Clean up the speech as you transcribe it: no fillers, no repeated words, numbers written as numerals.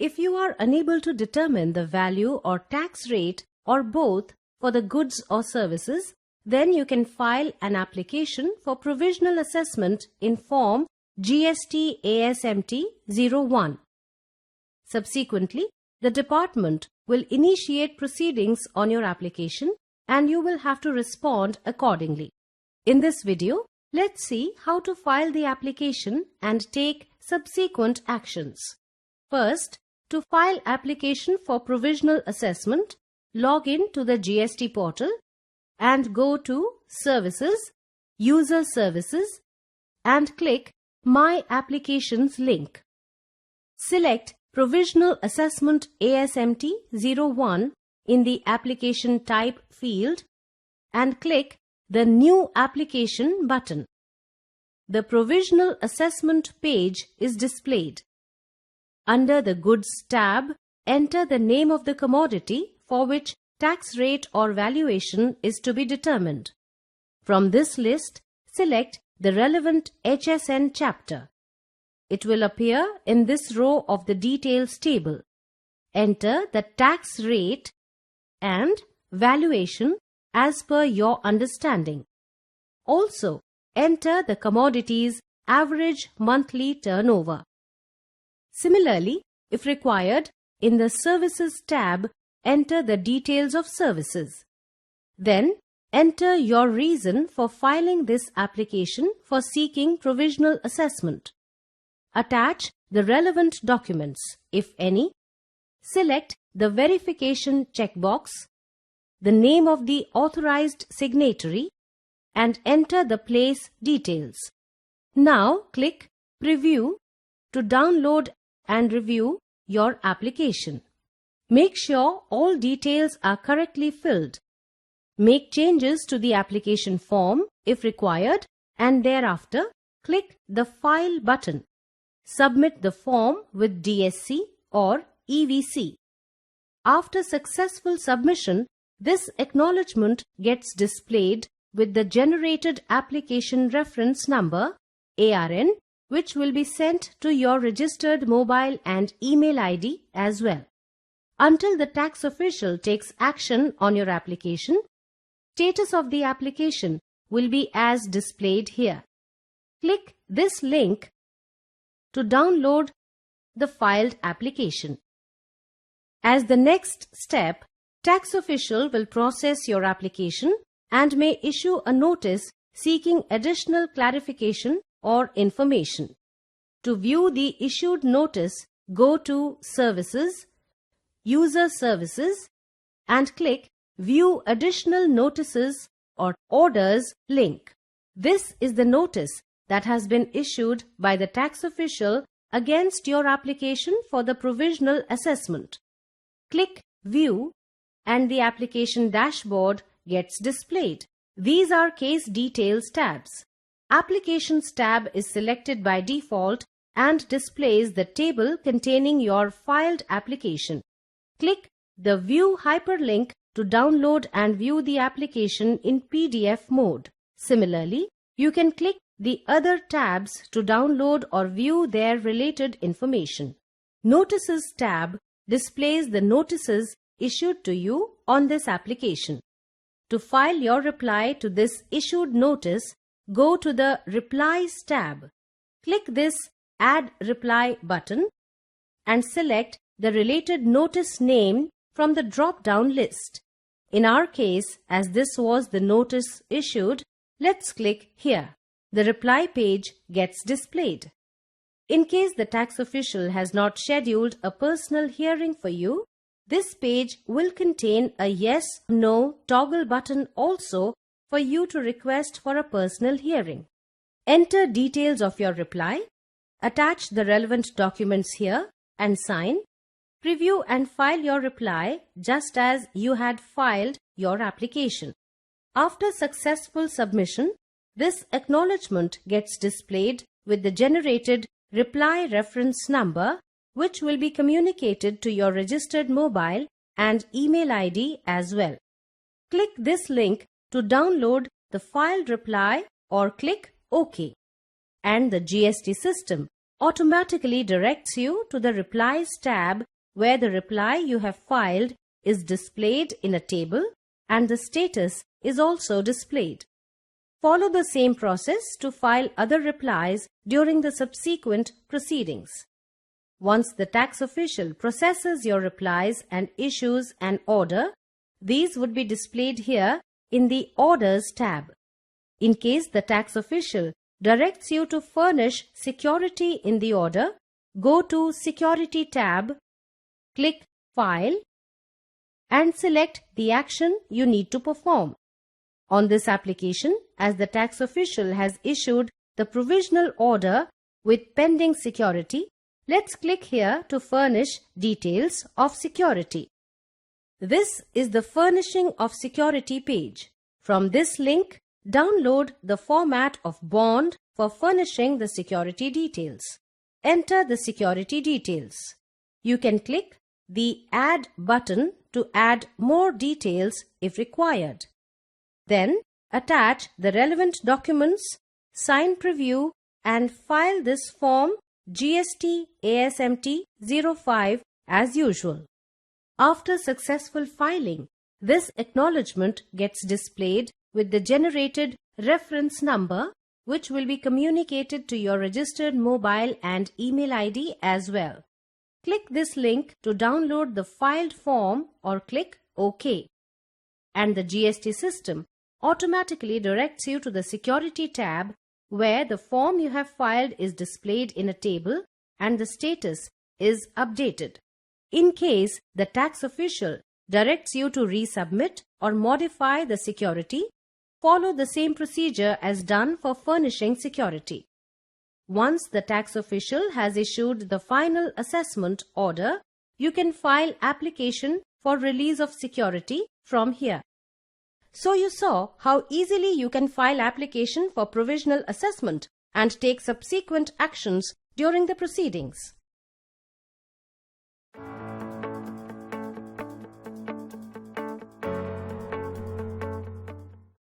If you are unable to determine the value or tax rate or both for the goods or services, then you can file an application for provisional assessment in form GST ASMT 01. Subsequently, the department will initiate proceedings on your application and you will have to respond accordingly. In this video, let's see how to file the application and take subsequent actions. First, to file application for provisional assessment, log in to the GST portal and go to Services, User Services and click My Applications link. Select Provisional Assessment ASMT 01 in the Application Type field and click the New Application button. The Provisional Assessment page is displayed. Under the Goods tab, enter the name of the commodity for which tax rate or valuation is to be determined. From this list, select the relevant HSN chapter. It will appear in this row of the details table. Enter the tax rate and valuation as per your understanding. Also, enter the commodity's average monthly turnover. Similarly, if required, in the Services tab, enter the details of services. Then, enter your reason for filing this application for seeking provisional assessment. Attach the relevant documents, if any. Select the verification checkbox, the name of the authorized signatory, and enter the place details. Now click Preview to download and review your application. Make sure all details are correctly filled. Make changes to the application form if required and thereafter click the File button. Submit the form with DSC or EVC. After successful submission, this acknowledgement gets displayed with the generated application reference number ARN, which will be sent to your registered mobile and email ID as well. Until the tax official takes action on your application, status of the application will be as displayed here. Click this link to download the filed application. As the next step, tax official will process your application and may issue a notice seeking additional clarification or information. To view the issued notice, go to Services, User Services and click View Additional Notices or Orders link. This is the notice that has been issued by the tax official against your application for the provisional assessment. Click View and the application dashboard gets displayed. These are Case Details tabs. Applications tab is selected by default and displays the table containing your filed application. Click the View hyperlink to download and view the application in PDF mode. Similarly, you can click the other tabs to download or view their related information. Notices tab displays the notices issued to you on this application. To file your reply to this issued notice, go to the Replies tab. Click this Add Reply button and select the related notice name from the drop-down list. In our case, as this was the notice issued, let's click here. The reply page gets displayed. In case the tax official has not scheduled a personal hearing for you, this page will contain a yes/no toggle button also for you to request for a personal hearing. Enter details of your reply, attach the relevant documents here and sign. Preview and file your reply just as you had filed your application. After successful submission, this acknowledgement gets displayed with the generated reply reference number, which will be communicated to your registered mobile and email ID as well. Click this link to download the filed reply or click OK. And the GST system automatically directs you to the Replies tab where the reply you have filed is displayed in a table and the status is also displayed. Follow the same process to file other replies during the subsequent proceedings. Once the tax official processes your replies and issues an order, these would be displayed here in the Orders tab. In case the tax official directs you to furnish security in the order, go to Security tab, click File, and select the action you need to perform. On this application, as the tax official has issued the provisional order with pending security, let's click here to furnish details of security. This is the Furnishing of Security page. From this link, download the format of bond for furnishing the security details. Enter the security details. You can click the Add button to add more details if required. Then attach the relevant documents, sign preview and file this form GST ASMT 05 as usual. After successful filing, this acknowledgement gets displayed with the generated reference number, which will be communicated to your registered mobile and email ID as well. Click this link to download the filed form or click OK. And the GST system automatically directs you to the Security tab, where the form you have filed is displayed in a table and the status is updated. In case the tax official directs you to resubmit or modify the security, follow the same procedure as done for furnishing security. Once the tax official has issued the final assessment order, you can file application for release of security from here. So you saw how easily you can file application for provisional assessment and take subsequent actions during the proceedings.